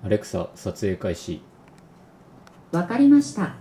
アレクサ、撮影開始。わかりました。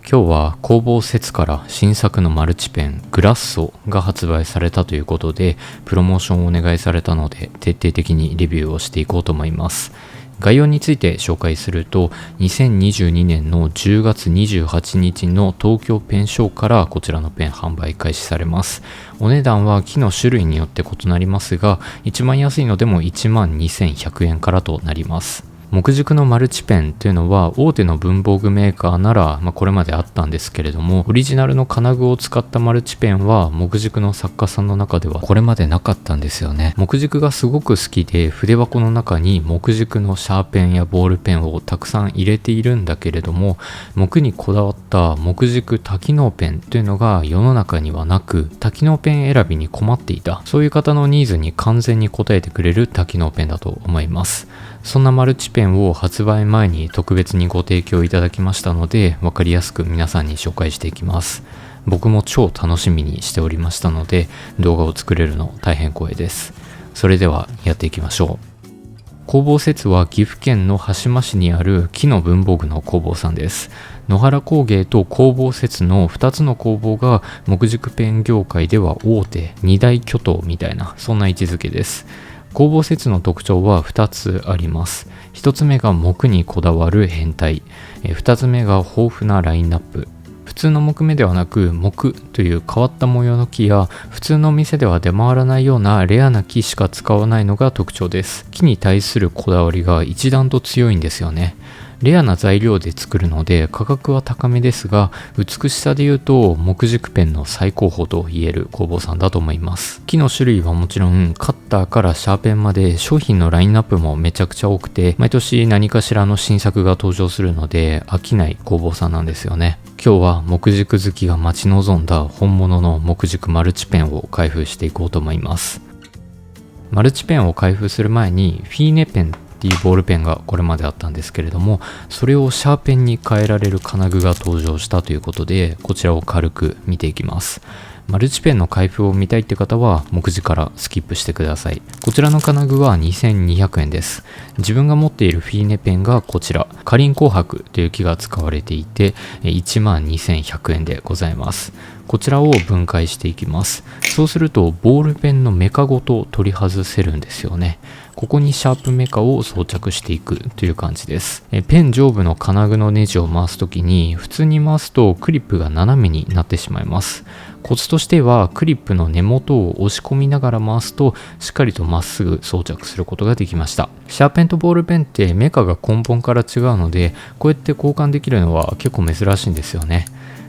今日は工房節から新作のマルチペングラッソが発売されたということで、プロモーションをお願いされたので徹底的にレビューをしていこうと思います。概要について紹介すると、2022年の10月28日の東京ペンショーからこちらのペン販売開始されます。お値段は木の種類によって異なりますが、一番安いのでも12,100円からとなります。木軸のマルチペンというのは大手の文房具メーカーなら、これまであったんですけれども、オリジナルの金具を使ったマルチペンは木軸の作家さんの中ではこれまでなかったんですよね。木軸がすごく好きで、筆箱の中に木軸のシャーペンやボールペンをたくさん入れているんだけれども、木にこだわった木軸多機能ペンというのが世の中にはなく、多機能ペン選びに困っていた、そういう方のニーズに完全に応えてくれる多機能ペンだと思います。そんなマルチペンを発売前に特別にご提供いただきましたので、分かりやすく皆さんに紹介していきます。僕も超楽しみにしておりましたので、動画を作れるの大変光栄です。それではやっていきましょう。工房節は岐阜県の羽島市にある木の文房具の工房さんです。野原工芸と工房節の2つの工房が木軸ペン業界では大手2大巨頭みたいな、そんな位置づけです。工房節の特徴は2つあります。1つ目が木にこだわる変態、2つ目が豊富なラインナップ。普通の木目ではなく、木という変わった模様の木や、普通の店では出回らないようなレアな木しか使わないのが特徴です。木に対するこだわりが一段と強いんですよね。レアな材料で作るので価格は高めですが、美しさで言うと木軸ペンの最高峰と言える工房さんだと思います。木の種類はもちろん、カッターからシャーペンまで商品のラインナップもめちゃくちゃ多くて、毎年何かしらの新作が登場するので飽きない工房さんなんですよね。今日は木軸好きが待ち望んだ本物の木軸マルチペンを開封していこうと思います。マルチペンを開封する前にフィーネペンっていうボールペンがこれまであったんですけれども、それをシャーペンに変えられる金具が登場したということで、こちらを軽く見ていきます。マルチペンの開封を見たいって方は目次からスキップしてください。こちらの金具は2200円です。自分が持っているフィーネペンがこちら、カリン紅白という木が使われていて、12,100円でございます。こちらを分解していきます。そうするとボールペンのメカごと取り外せるんですよね。ここにシャープメカを装着していくという感じです。ペン上部の金具のネジを回すときに、普通に回すとクリップが斜めになってしまいます。コツとしては、クリップの根元を押し込みながら回すとしっかりとまっすぐ装着することができました。シャーペンとボールペンってメカが根本から違うので、こうやって交換できるのは結構珍しいんですよね。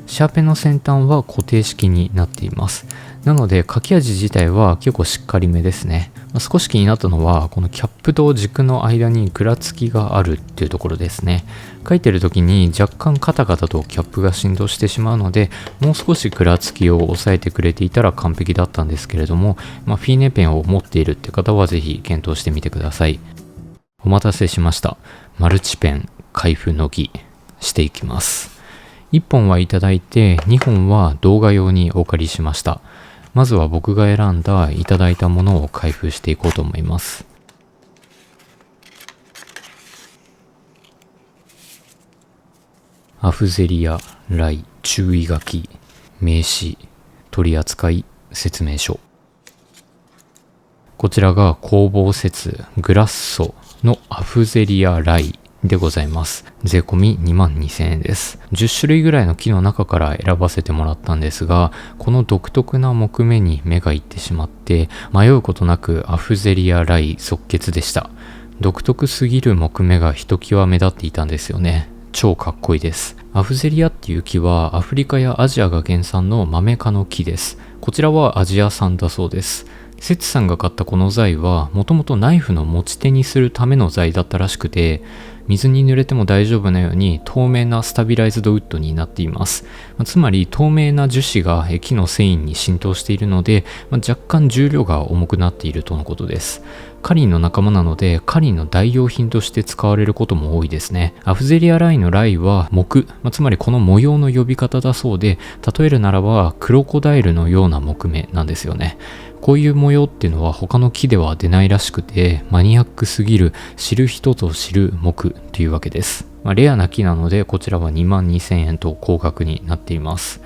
シャーペンの先端は固定式になっています。なので書き味自体は結構しっかりめですね。少し気になったのは、このキャップと軸の間にぐらつきがあるっていうところですね。書いてる時に若干カタカタとキャップが振動してしまうので、もう少しぐらつきを抑えてくれていたら完璧だったんですけれども、フィーネペンを持っているって方はぜひ検討してみてください。お待たせしました。マルチペン開封の儀していきます。1本はいただいて、2本は動画用にお借りしました。まずは僕が選んだいただいたものを開封していこうと思います。アフゼリアライ注意書き名詞取扱説明書。こちらが工房節グラッソのアフゼリアライでございます。税込み22,000円です。10種類ぐらいの木の中から選ばせてもらったんですが、この独特な木目に目がいってしまって、迷うことなくアフゼリアライ即決でした。独特すぎる木目がひときわ目立っていたんですよね。超かっこいいです。アフゼリアっていう木はアフリカやアジアが原産のマメ科の木です。こちらはアジア産だそうです。セツさんが買ったこの材はもともとナイフの持ち手にするための材だったらしくて、水に濡れても大丈夫なように透明なスタビライズドウッドになっています。つまり透明な樹脂が木の繊維に浸透しているので、若干重量が重くなっているとのことです。カリンの仲間なので、カリンの代用品として使われることも多いですね。アフゼリアライのライは木、つまりこの模様の呼び方だそうで、例えるならばクロコダイルのような木目なんですよね。こういう模様っていうのは他の木では出ないらしくて、マニアックすぎる知る人ぞ知る木というわけです。レアな木なので、こちらは22,000円と高額になっています。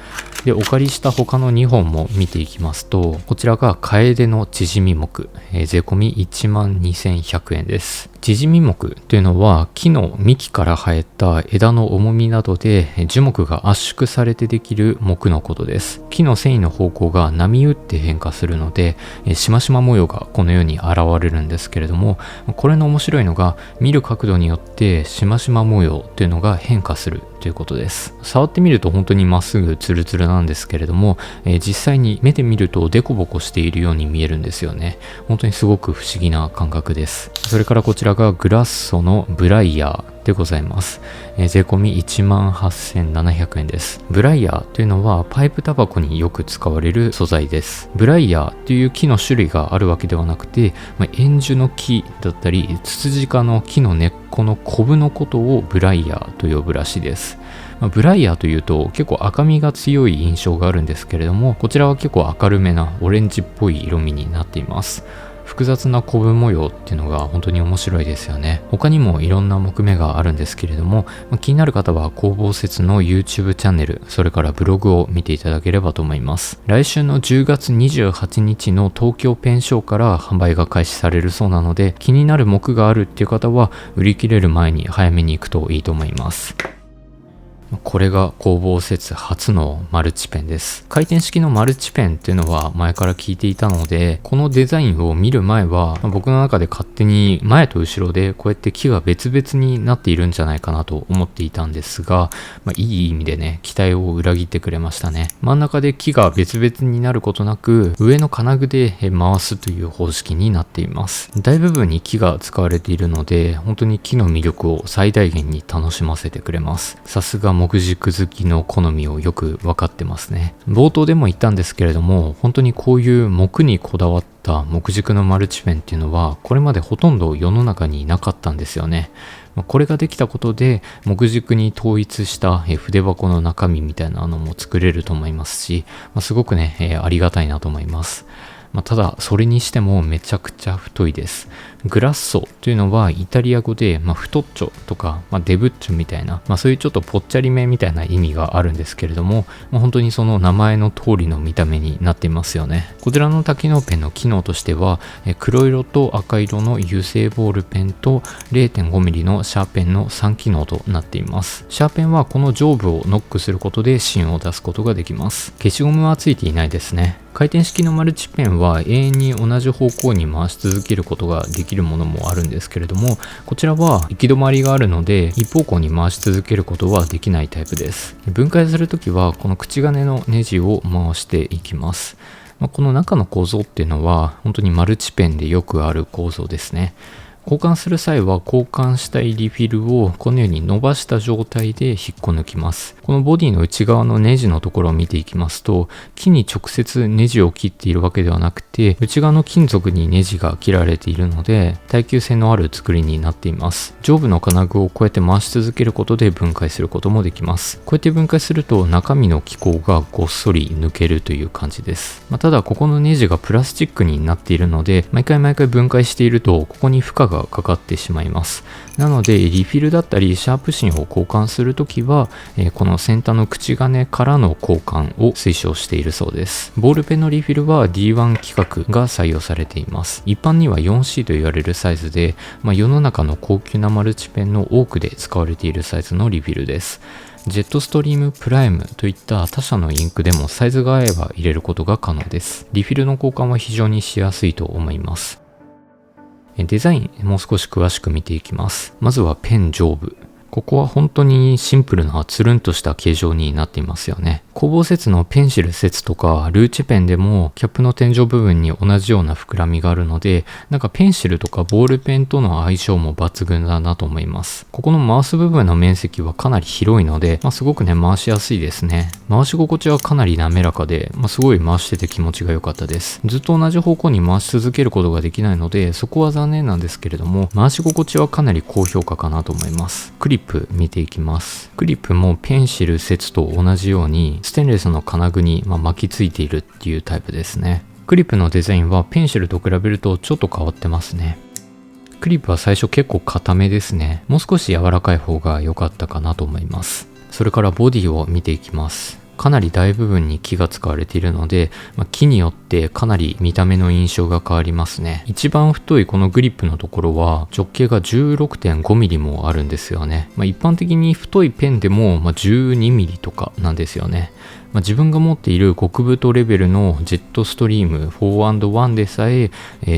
で、お借りした他の2本も見ていきますと、こちらがカエデの縮み木、税込み12,100円です。縮み木というのは木の幹から生えた枝の重みなどで樹木が圧縮されてできる木のことです。木の繊維の方向が波打って変化するので、しましま模様がこのように現れるんですけれども、これの面白いのが見る角度によってしましま模様というのが変化するということです。触ってみると本当にまっすぐツルツルなんですけれども、実際に目で見るとデコボコしているように見えるんですよね。本当にすごく不思議な感覚です。それからこちらがグラッソのブライヤーでございます。税込み18,700円です。ブライヤーというのはパイプタバコによく使われる素材です。ブライヤーという木の種類があるわけではなくて、円樹の木だったりツツジ科の木の根っこのコブのことをブライヤーと呼ぶらしいです。ブライヤーというと結構赤みが強い印象があるんですけれども、こちらは結構明るめなオレンジっぽい色味になっています。複雑なコブ模様っていうのが本当に面白いですよね。他にもいろんな木目があるんですけれども、気になる方は工房説の YouTube チャンネル、それからブログを見ていただければと思います。来週の10月28日の東京ペンショーから販売が開始されるそうなので、気になる木があるっていう方は売り切れる前に早めに行くといいと思います。これが工房説初のマルチペンです。回転式のマルチペンっていうのは前から聞いていたので、このデザインを見る前は僕の中で勝手に前と後ろでこうやって木が別々になっているんじゃないかなと思っていたんですが、いい意味でね、期待を裏切ってくれましたね。真ん中で木が別々になることなく、上の金具で回すという方式になっています。大部分に木が使われているので、本当に木の魅力を最大限に楽しませてくれます。さすが木軸好きの好みをよく分かってますね。冒頭でも言ったんですけれども、本当にこういう木にこだわった木軸のマルチペンっていうのはこれまでほとんど世の中になかったんですよね。これができたことで木軸に統一した筆箱の中身みたいなのも作れると思いますし、すごくね、ありがたいなと思います。ただそれにしてもめちゃくちゃ太いです。グラッソというのはイタリア語で、太っちょとか、デブッチョみたいな、そういうちょっとぽっちゃりめみたいな意味があるんですけれども、本当にその名前の通りの見た目になっていますよね。こちらの多機能ペンの機能としては、黒色と赤色の油性ボールペンと 0.5mm のシャーペンの3機能となっています。シャーペンはこの上部をノックすることで芯を出すことができます。消しゴムはついていないですね。回転式のマルチペンは永遠に同じ方向に回し続けることができるものもあるんですけれども、こちらは行き止まりがあるので一方向に回し続けることはできないタイプです。分解するときはこの口金のネジを回していきます。この中の構造っていうのは本当にマルチペンでよくある構造ですね。交換する際は交換したいリフィルをこのように伸ばした状態で引っこ抜きます。このボディの内側のネジのところを見ていきますと、木に直接ネジを切っているわけではなくて、内側の金属にネジが切られているので耐久性のある作りになっています。上部の金具をこうやって回し続けることで分解することもできます。こうやって分解すると中身の気孔がごっそり抜けるという感じです。ただここのネジがプラスチックになっているので、毎回分解しているとここに負荷がかかってしまいます。なのでリフィルだったりシャープ芯を交換するときは、この先端の口金からの交換を推奨しているそうです。ボールペンのリフィルは D1 規格が採用されています。一般には 4C と言われるサイズで、世の中の高級なマルチペンの多くで使われているサイズのリフィルです。ジェットストリームプライムといった他社のインクでもサイズが合えば入れることが可能です。リフィルの交換は非常にしやすいと思います。デザインもう少し詳しく見ていきます。まずはペン上部。ここは本当にシンプルなつるんとした形状になっていますよね。工房説のペンシル説とかルーチェペンでもキャップの天井部分に同じような膨らみがあるので、ペンシルとかボールペンとの相性も抜群だなと思います。ここの回す部分の面積はかなり広いので、すごくね回しやすいですね。回し心地はかなり滑らかで、すごい回してて気持ちが良かったです。ずっと同じ方向に回し続けることができないので、そこは残念なんですけれども、回し心地はかなり高評価かなと思います。クリップ見ていきます。クリップもペンシル説と同じようにステンレスの金具に巻きついているっていうタイプですね。クリップのデザインはペンシルと比べるとちょっと変わってますね。クリップは最初結構硬めですね。もう少し柔らかい方が良かったかなと思います。それからボディを見ていきます。かなり大部分に木が使われているので、木によってかなり見た目の印象が変わりますね。一番太いこのグリップのところは直径が 16.5 ミリもあるんですよね。一般的に太いペンでも12ミリとかなんですよね。自分が持っている極太レベルのジェットストリーム 4&1 でさえ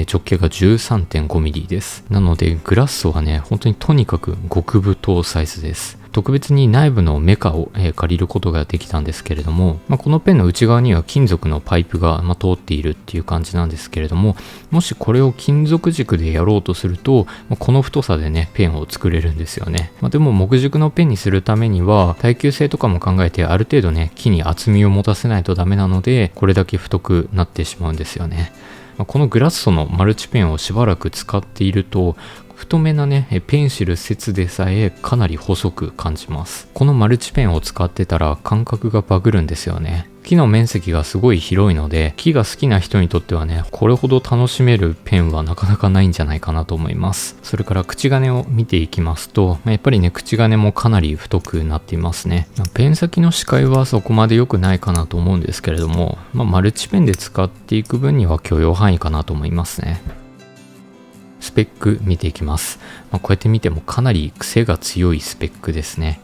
直径が 13.5 ミリです。なのでグラッソはね、本当にとにかく極太サイズです。特別に内部のメカを借りることができたんですけれども、このペンの内側には金属のパイプが通っているっていう感じなんですけれども、もしこれを金属軸でやろうとすると、この太さでねペンを作れるんですよね。でも木軸のペンにするためには耐久性とかも考えてある程度ね木に厚みを持たせないとダメなので、これだけ太くなってしまうんですよね。このグラッソのマルチペンをしばらく使っていると、太めなねペンシル節でさえかなり細く感じます。このマルチペンを使ってたら感覚がバグるんですよね。木の面積がすごい広いので、木が好きな人にとってはねこれほど楽しめるペンはなかなかないんじゃないかなと思います。それから口金を見ていきますと、やっぱりね口金もかなり太くなっていますね。ペン先の視界はそこまで良くないかなと思うんですけれども、マルチペンで使っていく分には許容範囲かなと思いますね。スペック見ていきます。こうやって見てもかなり癖が強いスペックですね。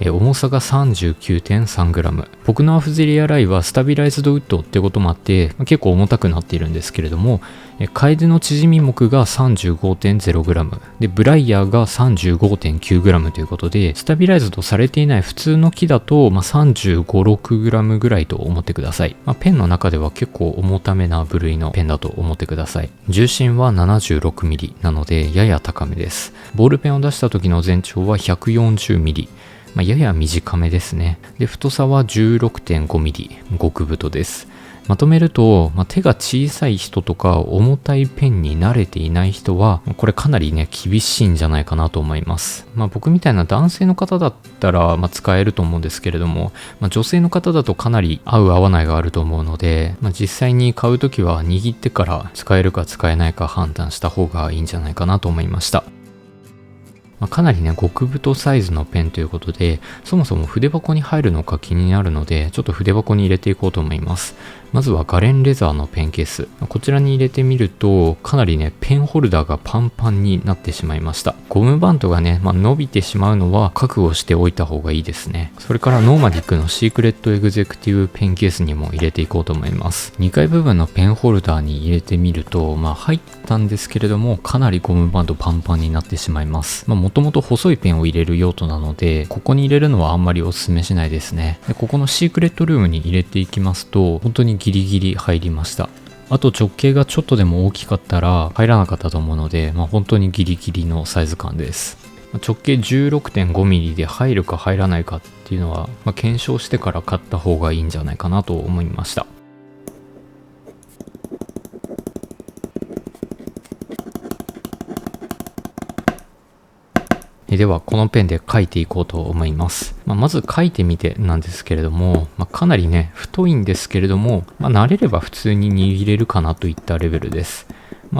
重さが 39.3g。 僕のアフゼリアライはスタビライズドウッドってこともあって結構重たくなっているんですけれども、カエデの縮み目が 35.0g でブライヤーが 35.9g ということで、スタビライズドされていない普通の木だと、35-6g ぐらいと思ってください。ペンの中では結構重ためな部類のペンだと思ってください。重心は 76mm なのでやや高めです。ボールペンを出した時の全長は 140mm、やや短めですね。で、太さは 16.5mm、極太です。まとめると、手が小さい人とか重たいペンに慣れていない人はこれかなりね厳しいんじゃないかなと思います。僕みたいな男性の方だったら使えると思うんですけれども、女性の方だとかなり合う合わないがあると思うので、実際に買うときは握ってから使えるか使えないか判断した方がいいんじゃないかなと思いました。かなりね極太サイズのペンということで、そもそも筆箱に入るのか気になるので、ちょっと筆箱に入れていこうと思います。まずはガレンレザーのペンケース、こちらに入れてみるとかなりねペンホルダーがパンパンになってしまいました。ゴムバンドがね、伸びてしまうのは覚悟しておいた方がいいですね。それからノーマディックのシークレットエグゼクティブペンケースにも入れていこうと思います。2階部分のペンホルダーに入れてみると入ったんですけれども、かなりゴムバンドパンパンになってしまいます。もともと細いペンを入れる用途なので、ここに入れるのはあんまりお勧めしないですね。でここのシークレットルームに入れていきますと本当にギリギリ入りました。あと直径がちょっとでも大きかったら入らなかったと思うので、本当にギリギリのサイズ感です。直径 16.5mm で入るか入らないかっていうのは、検証してから買った方がいいんじゃないかなと思いました。ではこのペンで書いていこうと思います。まず書いてみてなんですけれども、かなりね太いんですけれども、慣れれば普通に握れるかなといったレベルです。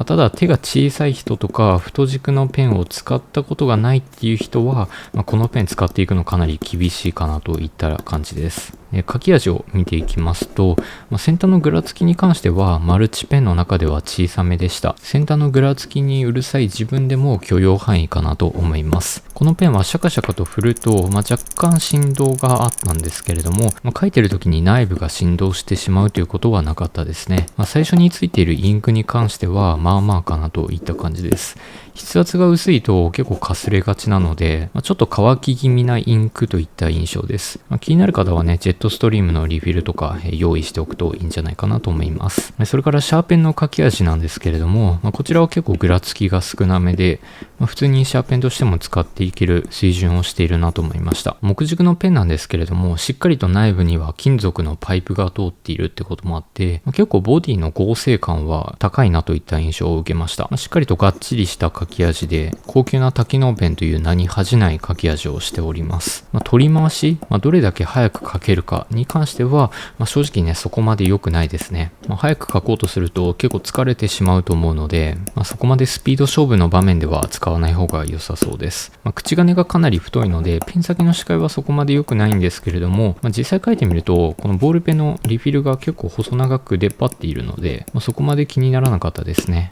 ただ手が小さい人とか太軸のペンを使ったことがないっていう人は、このペン使っていくのかなり厳しいかなといった感じです。書き味を見ていきますと、先端のぐらつきに関してはマルチペンの中では小さめでした。先端のぐらつきにうるさい自分でも許容範囲かなと思います。このペンはシャカシャカと振ると、若干振動があったんですけれども、書いてる時に内部が振動してしまうということはなかったですね。最初についているインクに関してはまあまあかなといった感じです。筆圧が薄いと結構かすれがちなので、ちょっと乾き気味なインクといった印象です。気になる方はね、ジェットストリームのリフィルとか用意しておくといいんじゃないかなと思います。それからシャーペンの書き味なんですけれども、こちらは結構ぐらつきが少なめで、普通にシャーペンとしても使っていける水準をしているなと思いました。木軸のペンなんですけれども、しっかりと内部には金属のパイプが通っているってこともあって、結構ボディの剛性感は高いなといった印象を受けました。しっかりとがっちりした書きき味で、高級な多機能ペンという名に恥じない書き味をしております。取り回し、どれだけ早く書けるかに関しては、正直ね、そこまで良くないですね。早く書こうとすると結構疲れてしまうと思うので、そこまでスピード勝負の場面では使わない方が良さそうです。口金がかなり太いので、ペン先の視界はそこまで良くないんですけれども、実際書いてみると、このボールペンのリフィルが結構細長く出っ張っているので、そこまで気にならなかったですね。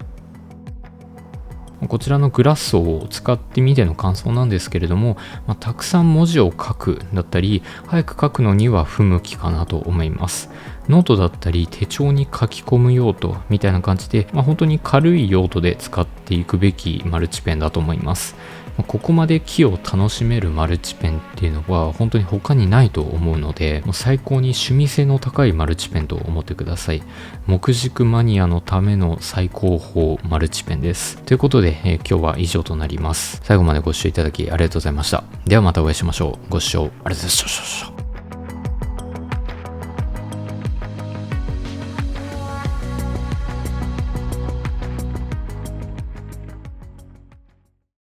こちらのグラッソを使ってみての感想なんですけれども、たくさん文字を書くだったり、早く書くのには不向きかなと思います。ノートだったり手帳に書き込む用途みたいな感じで、本当に軽い用途で使っていくべきマルチペンだと思います。ここまで木を楽しめるマルチペンっていうのは本当に他にないと思うので、もう最高に趣味性の高いマルチペンと思ってください。木軸マニアのための最高峰マルチペンです。ということで、今日は以上となります。最後までご視聴いただきありがとうございました。ではまたお会いしましょう。ご視聴ありがとうございました。